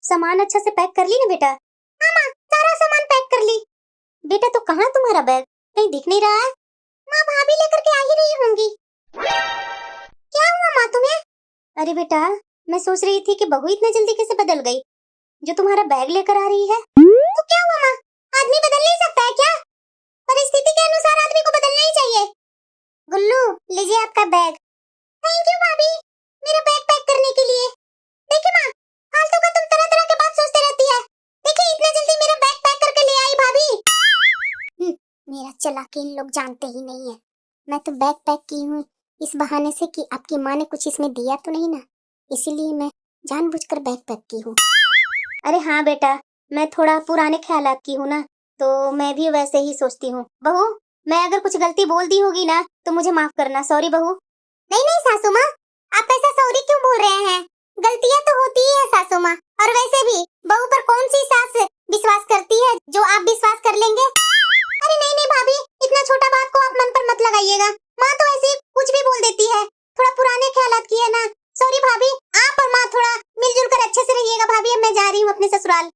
सामान अच्छा से पैक कर ली ना बेटा? हाँ माँ, सारा सामान पैक कर ली। बेटा तो कहाँ तुम्हारा बैग? कहीं दिख नहीं रहा है। माँ भाभी लेकर के आ ही रही होंगी। क्या हुआ माँ तुम्हें? अरे बेटा, मैं सोच रही थी कि बहू इतना जल्दी कैसे बदल गई, जो तुम्हारा बैग लेकर आ रही है। तो क्या हुआ माँ? आदमी बदल नहीं सकता है क्या? परिस्थिति के अनुसार आदमी को बदलना ही चाहिए। गुल्लू, लीजिए आपका बैग। थैंक यू भाभी, मेरा बैग पैक करने के लिए। देखिए माँ, फालतू का तुम तरह तरह के बात सोचते रहती है। देखिए इतना जल्दी मेरा बैग पैक करके ले आई भाभी। मेरा चालाकी इन लोग जानते ही नहीं है। मैं तो बैग पैक की हूँ इस बहाने से कि आपकी माँ ने कुछ इसमें दिया तो नहीं ना, इसीलिए मैं जानबूझकर बैग पैक की हूँ। अरे हाँ बेटा, मैं थोड़ा पुराने ख्यालात की हूँ ना, तो मैं भी वैसे ही सोचती हूँ। बहू, मैं अगर कुछ गलती बोल दी होगी ना तो मुझे माफ करना। सॉरी बहू। नहीं नहीं सासू माँ, आप ऐसा सॉरी क्यों बोल रहे हैं? गलतियाँ तो होती ही है सासू माँ, और वैसे भी बहू पर कौन सी सास विश्वास करती है जो आप विश्वास कर लेंगे? अरे नहीं नहीं भाभी, इतना छोटा बात को आप मन पर मत लगाइएगा। माँ तो ऐसे ही कुछ भी बोल देती है, थोड़ा पुराने ख्यालात की है ना। सॉरी भाभी, आप और माँ थोड़ा मिलजुल कर अच्छे से रहिएगा। भाभी अब मैं जा रही हूँ अपने ससुराल।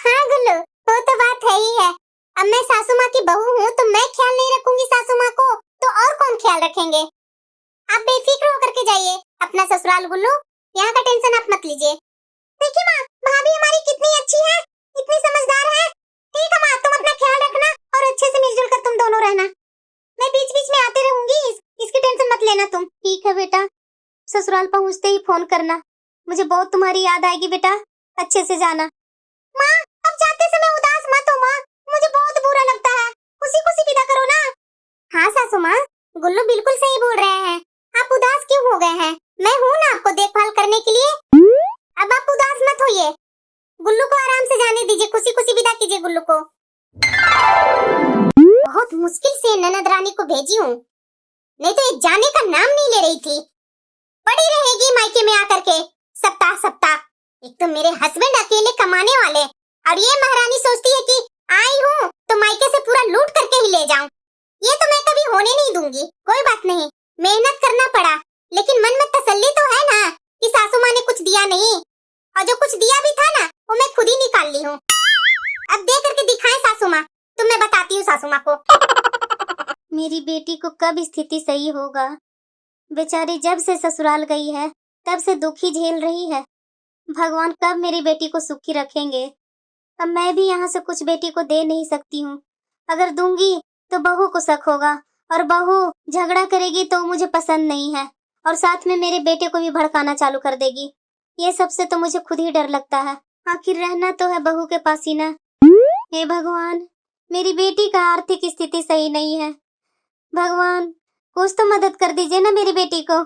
हाँ गुल्लू, वो तो बात है ही है। अब मैं सासू माँ की बहू हूँ तो मैं ख्याल नहीं रखूंगी सासू माँ को, तो और कौन ख्याल रखेंगे? आप बेफिक्र होकर के जाइए अपना ससुराल गुल्लू, यहाँ का टेंशन आप मत लीजिए। देखिए माँ, भाभी हमारी कितनी अच्छी है, इतनी समझदार है। ठीक है माँ, तुम अपना ख्याल रखना और अच्छे से मिलजुल कर तुम दोनों रहना। मैं बीच बीच में आते रहूंगी, इसकी टेंशन मत लेना तुम। ठीक है बेटा, ससुराल पहुँचते ही फोन करना, मुझे बहुत तुम्हारी याद आएगी बेटा, अच्छे से जाना। माँ, अब जाते समय उदास मत हो माँ, मुझे बहुत बुरा लगता है। खुशी खुशी विदा करो ना। हाँ सासू माँ, गुल्लू बिल्कुल सही बोल रहे हैं। आप उदास क्यों हो गए हैं? मैं हूँ ना आपको देखभाल करने के लिए। अब आप उदास मत होइए, गुल्लू को आराम से जाने दीजिए, खुशी खुशी विदा कीजिए गुल्लू को। बहुत मुश्किल से ननद रानी को भेजी हूँ, नहीं तो ये जाने का नाम नहीं ले रही थी। पड़ी रहेगी मायके में आकर के सप्ताह सप्ताह। एक तो मेरे हस्बैंड अकेले कमाने वाले, और ये महारानी सोचती है कि आई हूँ तो मायके से पूरा लूट करके ही ले जाऊं। ये तो मैं कभी होने नहीं दूंगी। कोई बात नहीं, मेहनत करना पड़ा, लेकिन मन में तसल्ली तो है ना कि सासू माँ ने कुछ दिया नहीं, और जो कुछ दिया भी था ना वो मैं खुद ही निकाल ली हूँ। अब दे करके दिखाएं सासू माँ, तो मैं बताती हूँ सासू माँ को। मेरी बेटी को कब स्थिति सही होगा? बेचारी जब से ससुराल गई है तब से दुखी झेल रही है। भगवान कब मेरी बेटी को सुखी रखेंगे? अब मैं भी यहाँ से कुछ बेटी को दे नहीं सकती हूँ। अगर दूंगी तो बहू को शक होगा, और बहू झगड़ा करेगी तो मुझे पसंद नहीं है, और साथ में मेरे बेटे को भी भड़काना चालू कर देगी। ये सबसे तो मुझे खुद ही डर लगता है। आखिर रहना तो है बहू के पास ही ना। हे भगवान, मेरी बेटी का आर्थिक स्थिति सही नहीं है। भगवान, कुछ तो मदद कर दीजिए ना मेरी बेटी को।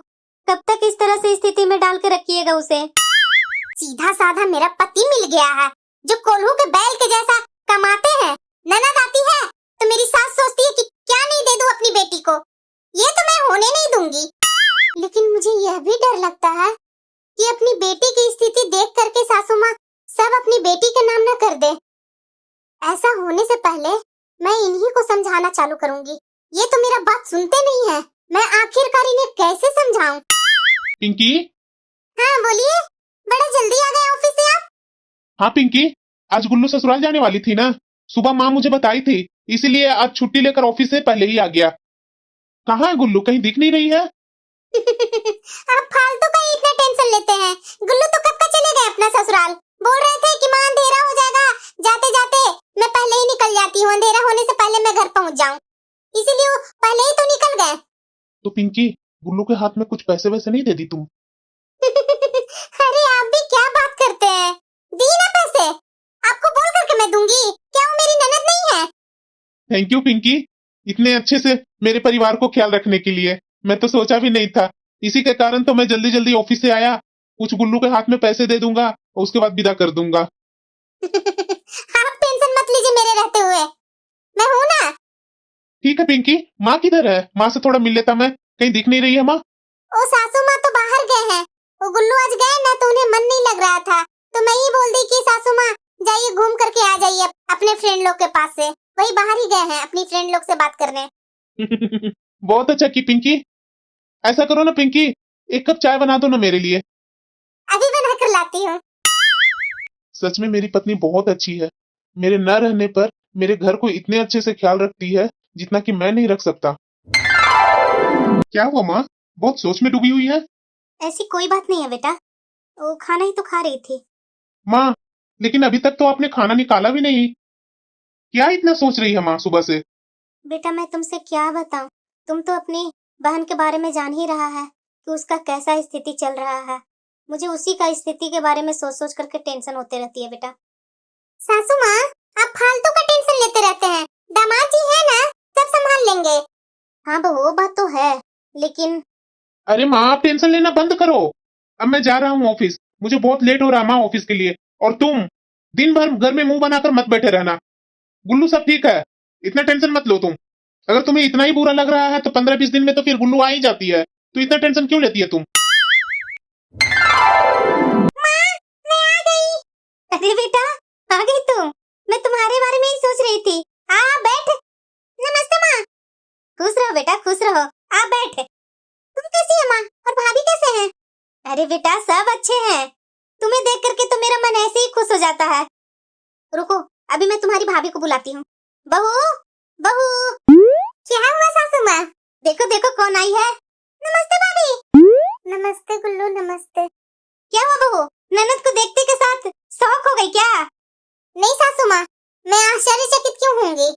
कब तक इस तरह से स्थिति में डाल के रखिएगा उसे? सीधा साधा मेरा पति मिल गया है, जो कोल्हू के बैल के जैसा कमाते हैं। ननद आती है तो मेरी सास सोचती है कि क्या नहीं दे दूं अपनी बेटी को। ये तो मैं होने नहीं दूंगी। लेकिन मुझे यह भी डर लगता है कि अपनी बेटी की स्थिति देख करके सासू माँ सब अपनी बेटी के नाम न कर दे। ऐसा होने से पहले मैं इन्हीं को समझाना चालू करूंगी। ये तो मेरा बात सुनते नहीं है, मैं आखिरकार इन्हें कैसे समझाऊं? पिंकी। हाँ बोलिए, बड़ा जल्दी आ गए ऑफिस से आप। हाँ पिंकी, आज गुल्लू ससुराल जाने वाली थी ना, सुबह माँ मुझे बताई थी, इसीलिए आज छुट्टी लेकर ऑफिस से पहले ही आ गया। कहाँ है गुल्लू, कहीं दिख नहीं रही है? आप फालतू का इतना टेंशन लेते हैं। गुल्लू तो कब का चले गए अपना ससुराल। बोल रहे थे कि माँ अंधेरा हो जाएगा, जाते जाते मैं पहले ही निकल जाती हूँ, अंधेरा होने से पहले मैं घर पहुँच जाऊँ, इसीलिए वो पहले ही तो निकल गए। तो पिंकी, गुल्लू के हाथ में कुछ पैसे वैसे नहीं दे दी तुम? अरे आप भी क्या बात करते हैं, दी ना पैसे। आपको बोल करके मैं दूंगी, क्या वो मेरी ननद नहीं है? थैंक यू पिंकी, इतने अच्छे से मेरे परिवार को ख्याल रखने के लिए। मैं तो सोचा भी नहीं था, इसी के कारण तो मैं जल्दी जल्दी ऑफिस से आया। कुछ गुल्लू के हाथ में पैसे दे दूंगा और उसके बाद विदा कर दूंगा। आप टेंशन मत लीजिए मेरे रहते हुए, मैं हूँ ना। ठीक है पिंकी, माँ किधर है? माँ से थोड़ा मिल लेता मैं, कहीं दिख नहीं रही है माँ। ओ सासू माँ तो बाहर गए हैं, वो गुल्लू आज गए ना तो उन्हें मन नहीं लग रहा था, तो मैं ही बोल दी कि सासू माँ जाइए घूम करके आ जाइए अपने फ्रेंड लोग के पास से। वही बाहर ही गए हैं अपनी फ्रेंड लोग से बात करने। बहुत अच्छा की पिंकी, ऐसा करो ना पिंकी, एक कप चाय बना दो ना मेरे लिए। अभी बना कर लाती हूँ। सच में मेरी पत्नी बहुत अच्छी है। मेरे न रहने पर मेरे घर को इतने अच्छे से ख्याल रखती है जितना कि मैं नहीं रख सकता। क्या हुआ माँ, बहुत सोच में डूबी हुई है? ऐसी कोई बात नहीं है बेटा, वो खाना ही तो खा रही थी। माँ, लेकिन अभी तक तो आपने खाना निकाला भी नहीं। क्या इतना सोच रही है माँ सुबह से? बेटा मैं तुमसे क्या बताऊं, तुम तो अपनी बहन के बारे में जान ही रहा है कि उसका कैसा स्थिति चल रहा है। मुझे उसी का स्थिति के बारे में सोच सोच करके टेंशन होते रहती है बेटा। सासू माँ, आप फालतू का टेंशन लेते रहते हैं, दामाद जी है ना, सब संभाल लेंगे। हाँ बहू, वो बात तो है, लेकिन अरे माँ, आप टेंशन लेना बंद करो। अब मैं जा रहा हूँ ऑफिस, मुझे बहुत लेट हो रहा है माँ ऑफिस के लिए। और तुम दिन भर घर में मुंह बनाकर मत बैठे रहना। गुल्लू सब ठीक है, इतना टेंशन मत लो तुम। अगर तुम्हें इतना ही बुरा लग रहा है तो 15-20 दिन में तो फिर गुल्लू आ ही जाती है, तो इतना टेंशन क्यों लेती है तुम? मैं आ गई। अरे बेटा, आ गई तुम? मैं तुम्हारे बारे में ही सोच रही थी। आ बैठ। नमस्ते माँ। खुश रहो बेटा, खुश रहो। आ बैठ। तुम कैसी है माँ, और भाभी कैसे हैं? अरे बेटा सब अच्छे हैं। तुम्हें देख करके तो मेरा मन ऐसे ही खुश हो जाता है। रुको, अभी मैं तुम्हारी भाभी को बुलाती हूँ। बहू, बहू। क्या हुआ सासू माँ? देखो देखो कौन आई है। नमस्ते भाभी। नमस्ते गुल्लू, नमस्ते। क्या हुआ बहू, ननद को देखते के साथ शौक हो गई क्या? नहीं सासू माँ, मैं आश्चर्यचकित क्यों होंगी?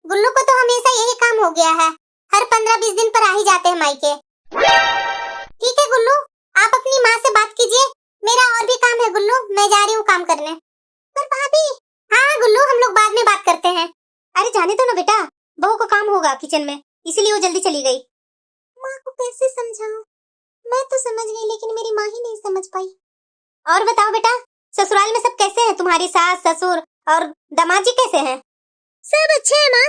गुल्लू को तो हमेशा यही काम हो गया है, हर 15-20 दिन पर आ ही जाते हैं मायके। ठीक है गुल्लू, आप अपनी माँ से बात कीजिए, मेरा और भी काम है गुल्लू, मैं जा रही हूँ काम करने। पर भाभी। हाँ गुल्लू, हम लोग बाद में बात करते हैं। अरे जाने दो ना बेटा, बहू को काम होगा किचन में, इसीलिए वो जल्दी चली गई। माँ को कैसे समझाऊं? मैं तो समझ गई लेकिन मेरी माँ ही नहीं समझ पाई। और बताओ बेटा, ससुराल में सब कैसे हैं? तुम्हारी सास ससुर और दामाद जी कैसे हैं? सब अच्छे हैं माँ।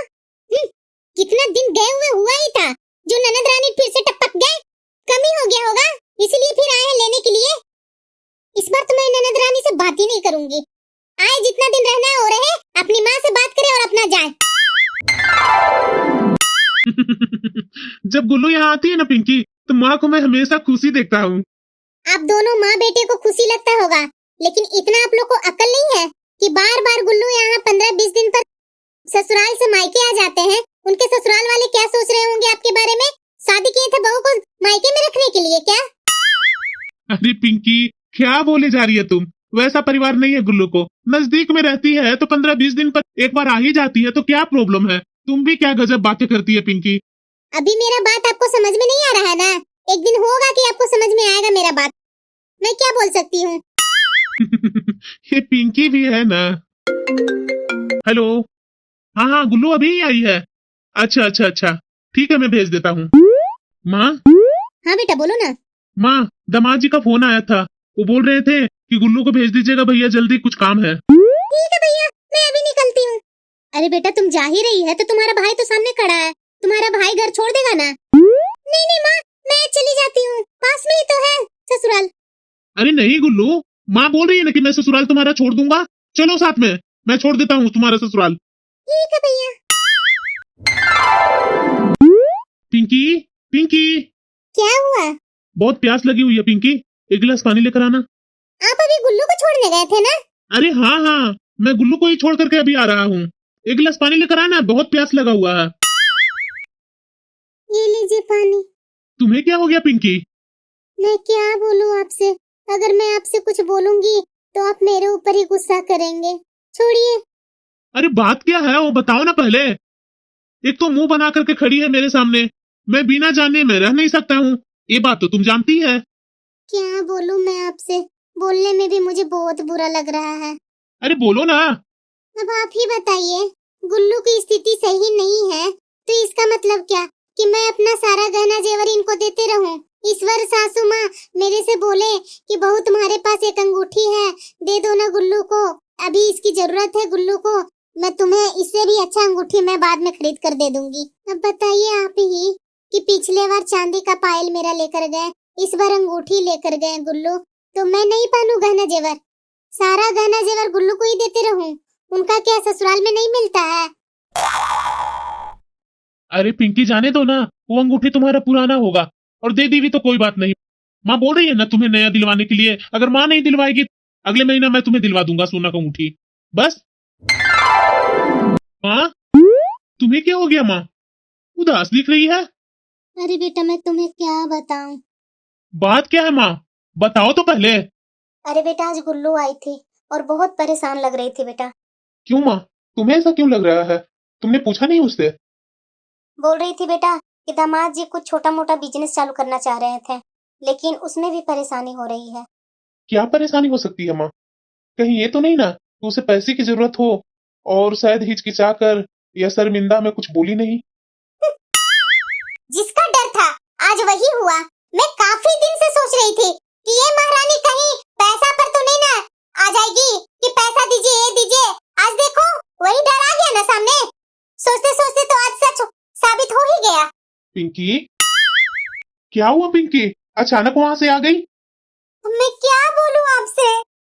कितना दिन गए हुए हुआ ही था, जो ननद रानी फिर से टपक गए, कमी हो गया होगा, इसलिए फिर आए हैं लेने के लिए। इस बार तो मैं ननद रानी से बात ही नहीं करूंगी। आए जितना दिन रहना है हो रहे, अपनी माँ से बात करे और अपना जाए। जब गुल्लू यहाँ आती है ना पिंकी, तो माँ को मैं हमेशा खुशी देखता हूँ। आप दोनों माँ बेटे को खुशी लगता होगा, लेकिन इतना आप लोग को अकल नहीं है कि बार बार गुल्लू यहाँ 15-20 दिन पर ससुराल से मायके आ जाते हैं। उनके ससुराल वाले क्या सोच रहे होंगे आपके बारे में? शादी किए थे बहू को मायके में रखने के लिए क्या? अरे पिंकी, क्या बोले जा रही है तुम? वैसा परिवार नहीं है गुल्लू को, नजदीक में रहती है तो 15-20 दिन पर एक बार आ ही जाती है, तो क्या प्रॉब्लम है? तुम भी क्या गजब बातें करती है पिंकी। अभी मेरा बात आपको समझ में नहीं आ रहा है ना, एक दिन होगा कि आपको समझ में आएगा मेरा बात। मैं क्या बोल सकती हूँ? ये पिंकी भी है ना। हेलो। हाँ हाँ, गुल्लू अभी ही आई है। अच्छा अच्छा अच्छा, ठीक है, मैं भेज देता हूँ। माँ। हाँ बेटा बोलो ना। माँ, दामाद जी का फोन आया था, वो बोल रहे थे कि गुल्लू को भेज दीजिएगा भैया, जल्दी कुछ काम है। ठीक है भैया, मैं अभी निकलती हूँ। अरे बेटा तुम जा ही रही है तो तुम्हारा भाई तो सामने खड़ा है, तुम्हारा भाई घर छोड़ देगा ना? नहीं नहीं माँ, मैं चली जाती हूँ, पास में ही तो है ससुराल। अरे नहीं गुल्लू, माँ बोल रही है ना कि मैं ससुराल तुम्हारा छोड़ दूंगा, चलो साथ में, मैं छोड़ देता हूँ तुम्हारा ससुराल। ठीक है भैया। पिंकी, पिंकी। क्या हुआ? बहुत प्यास लगी हुई है पिंकी, एक गिलास पानी लेकर आना। आप अभी गुल्लू को छोड़ने गए थे ना? अरे हाँ हाँ, मैं गुल्लू को ही छोड़ करके अभी आ रहा हूँ, एक गिलास पानी लेकर आना, बहुत प्यास लगा हुआ है। ये लीजिए पानी। तुम्हें क्या हो गया पिंकी? मैं क्या बोलूं आपसे, अगर मैं आपसे कुछ बोलूंगी तो आप मेरे ऊपर ही गुस्सा करेंगे, छोड़िए। अरे बात क्या है वो बताओ ना पहले। एक तो मुंह बना करके खड़ी है मेरे सामने, मैं बिना जाने में रह नहीं सकता हूँ, ये बात तो तुम जानती है। क्या बोलूं मैं आपसे, बोलने में भी मुझे बहुत बुरा लग रहा है। अरे बोलो ना। अब आप ही बताइए, गुल्लू की स्थिति सही नहीं है तो इसका मतलब क्या कि मैं अपना सारा गहना जेवर इनको देते रहूं? ईश्वर सासू माँ मेरे से बोले कि बहू तुम्हारे पास एक अंगूठी है, दे दो ना गुल्लू को, अभी इसकी जरूरत है गुल्लू को, मैं तुम्हें इससे भी अच्छा अंगूठी मैं बाद में खरीद कर दे दूंगी। अब बताइए आप ही कि पिछले बार चांदी का पायल मेरा लेकर गए, इस बार अंगूठी लेकर गए गुल्लू, तो मैं नहीं पहनूं गहना जेवर? सारा गहना जेवर गुल्लू को ही देते रहूं? उनका क्या ससुराल में नहीं मिलता है? अरे पिंकी जाने दो ना, वो अंगूठी तुम्हारा पुराना होगा, और दे दी भी तो कोई बात नहीं। माँ बोल रही है ना तुम्हें नया दिलवाने के लिए, अगर माँ नहीं दिलवाएगी अगले महीना मैं तुम्हें दिलवा दूंगा सोना का अंगूठी। बस। माँ, तुम्हें क्या हो गया माँ? उदास दिख रही है। अरे बेटा मैं तुम्हें क्या बताऊं। बात क्या है माँ? बताओ तो पहले। अरे बेटा आज गुल्लू आई थी और बहुत परेशान लग रही थी बेटा। क्यों माँ? तुम्हें ऐसा क्यों लग रहा है? तुमने पूछा नहीं उससे? बोल रही थी बेटा कि दामाद जी कुछ छोटा मोटा बिजनेस चालू करना चाह रहे थे, लेकिन उसमें भी परेशानी हो रही है। क्या परेशानी हो सकती है माँ? कहीं ये तो नहीं ना कि उसे पैसे की जरूरत हो और शायद हिचकिचा कर या शर्मिंदा में कुछ बोली नहीं? जिसका डर था आज वही हुआ। मैं काफी दिन से सोच रही थी कि ये महारानी कहीं पैसा पर तो नहीं ना आ जाएगी कि पैसा दीजिए ये दीजिए। आज देखो वही डर आ गया ना सामने। सोचते सोचते तो आज सच साबित हो ही गया। पिंकी, क्या हुआ पिंकी? अचानक वहां से आ गई? मैं क्या बोलूं आपसे।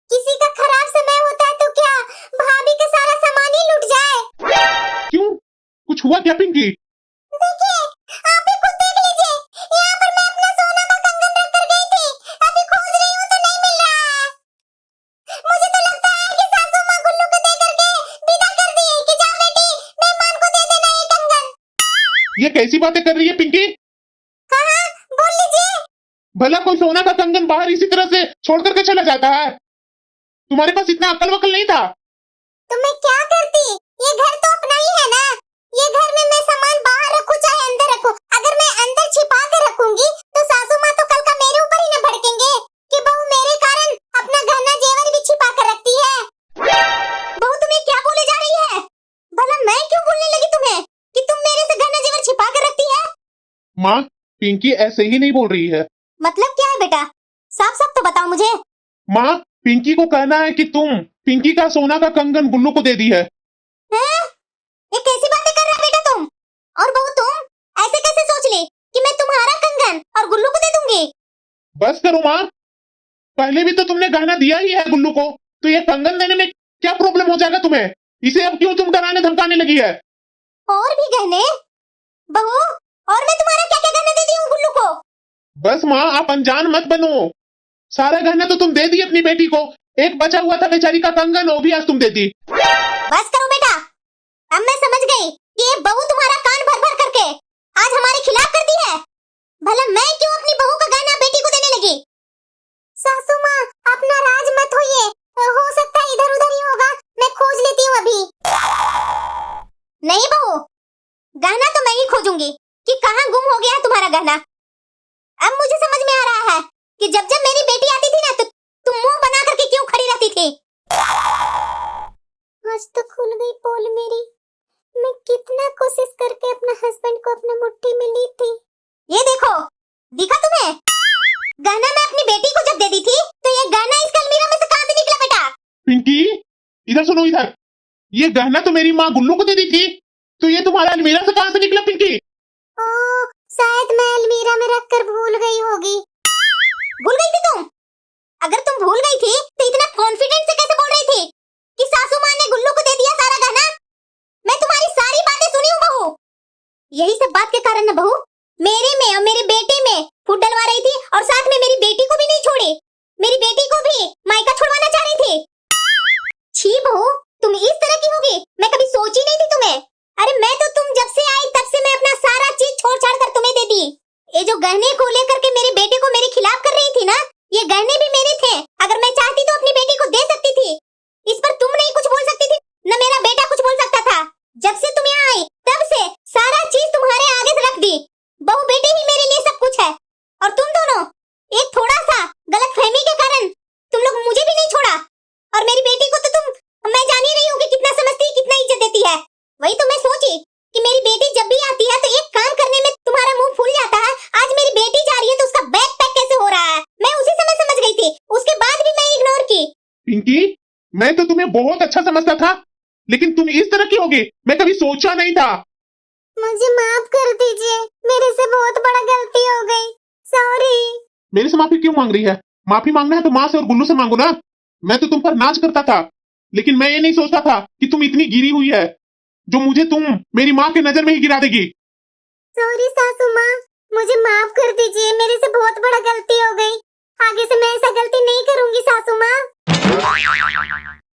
किसी का खराब समय होता है तो क्या भाभी का सारा सामान ही लुट जाए। क्यों? कुछ हुआ क्या पिंकी? देखिए आप ही खुद देख लीजिए। यहाँ पर मैं अपना सोना का कंगन रख कर गई थी। अभी खोज रही हूँ तो नहीं मिल रहा है। मुझे तो लगता है कि सासू माँ गुल्लू को दे करके विदा कर दी कि जाओ बेटी मेहमान को दे देना ये कंगन। ये कैसी बातें कर रही है पिंकी? हाँ बोल लीजिए। भला कोई सोना का कंगन बाहर इसी तरह से छोड़ करके चला जाता है? तुम्हारे पास इतना अक्ल वकल नहीं था? तो मैं क्या करती। ये घर तो अपना ही है ना। ये घर में मैं सामान बाहर रखूं चाहे अंदर रखूं, अगर मैं अंदर छिपा कर रखूंगी तो सासू माँ तो कल का मेरे ऊपर ही न भड़केंगे कि बहू मेरे कारण अपना गहना जेवर भी छिपा कर रखती है। बहू तुम्हें क्या बोले जा रही है? भला मैं क्यों बोलने लगी तुम्हें कि तुम मेरे से गहना जेवर छिपा कर रखती है? माँ, पिंकी ऐसे ही नहीं बोल रही है। मतलब क्या है बेटा? साफ साफ तो बताओ मुझे। माँ, पिंकी को कहना है कि तुम पिंकी का सोना का कंगन गुल्लू को दे दी है। हैं? ये कैसी बातें कर रहा है बेटा तुम? और बहू तुम ऐसे कैसे सोच ली कि मैं तुम्हारा कंगन और गुल्लू को दे दूंगी? बस करो माँ, पहले भी तो तुमने गहना दिया ही है गुल्लू को, तो ये कंगन देने में क्या प्रॉब्लम हो जाएगा तुम्हें? इसे अब क्यों तुम डराने धमकाने लगी है? और भी गहने? बहू और मैं तुम्हारा क्या क्या गहने दे दी हूँ गुल्लू को? बस माँ, आप अनजान मत बनो। सारा गहना तो तुम दे दी अपनी बेटी को, एक बचा हुआ था बेचारी का कंगन, वो भी आज तुम दे दी। बस करो बेटा। अब मैं समझ गई कि ये बहू तुम्हारा कान भर भर करके आज हमारे खिलाफ कर दी है। भला मैं क्यों अपनी बहू का गहना बेटी को देने लगी? सासू माँ आप नाराज मत होइए, हो सकता है इधर उधर ही होगा, मैं खोज लेती हूँ अभी। नहीं बहू, गहना तो मैं ही खोजूंगी कि कहाँ गुम हो गया है तुम्हारा गहना। अब मुझे समझ में आ रहा है कि जब जब मेरी बेटी आती थी ना तो तुम मुंह बना करके क्यों खड़ी रहती थी। आज तो खुल गई पोल मेरी। मैं कितना कोशिश करके अपना हस्बैंड को अपने मुट्ठी में ली थी। ये देखो, दिखा तुम्हें? गहना मैं अपनी बेटी को जब दे दी थी तो ये गहना इस अलमीरा में से कहां से निकला बेटा? पिंकी, इधर सुनो इधर। ये गहना तो मेरी माँ गुल्लू को दे दी थी, तो ये तुम्हारा अलमीरा से कहां से निकला पिंकी? ओह, शायद मैं अलमीरा में रखकर भूल गई होगी। भूल गई थी तुम? अगर तुम भूल गई थी तो इतना कॉन्फिडेंट से कैसे बोल रही थी कि सासू माँ ने गुल्लू को दे दिया सारा गहना? मैं तुम्हारी सारी बातें सुनी हूँ बहू। यही सब बात के कारण ना बहू मेरे में और मेरे बेटे में फूट डलवा रही थी और साथ में मेरी बेटी को भी नहीं छोड़ी। मेरी बेटी को भी मायका छुड़वाना चाह रही थी। छी बहू, तुम इस तरह की होगी मैं कभी सोची नहीं थी तुम्हें। अरे मैं तो तुम जब से आई तब से मैं अपना सारा चीज छोड़ छाड़ कर तुम्हें दे दी। ये जो गहने को लेकर के मेरे बेटे को मेरे खिलाफ कर रही थी ना, ये गहने भी मेरे थे। अगर मैं चाहती तो अपनी बेटी को दे सकती थी। इस पर तुम नहीं कुछ बोल सकती थी, न मेरा बेटा कुछ बोल सकता था। जब से तुम यहाँ आई तब से सारा चीज तुम्हारे आगे से रख दी। बहू बेटी ही मेरे लिए सब कुछ है। और तुम दोनों एक थोड़ा सा गलतफहमी के कारण तुम लोग मुझे भी नहीं छोड़ा। और मेरी बेटी को तो तुम, मैं जान ही रही हूँ कि कितना समझती, कितना इज्जत देती है। वही तो मैं सोची कि मेरी बेटी जब भी आती है तो एक काम करने में तुम्हारा मुंह फूल जाता है। आज मेरी बेटी जा रही है तो उसका बैग पैक कैसे हो रहा है मैं उसी समय समझ गई थी। उसके बाद भी मैं इग्नोर की। पिंकी, मैं तो तुम्हें बहुत अच्छा समझता था, लेकिन तुम इस तरह की होगी मैं कभी सोचा नहीं था। मुझे माफ कर दीजिए, मेरे से बहुत बड़ा गलती हो गई। सॉरी। मेरे से माफी क्यों मांग रही है? माफी मांगना है तो माँ से और गुल्लू से मांगो ना। मैं तो तुम पर नाच करता था, लेकिन मैं ये नहीं सोचता था कि तुम इतनी गिरी हुई है जो मुझे तुम मेरी माँ की नजर में ही गिरा देगी। सॉरी सासू माँ, मुझे माफ कर दीजिए, मेरे से बहुत बड़ा गलती हो गई। आगे से मैं ऐसा गलती नहीं करूंगी सासू माँ।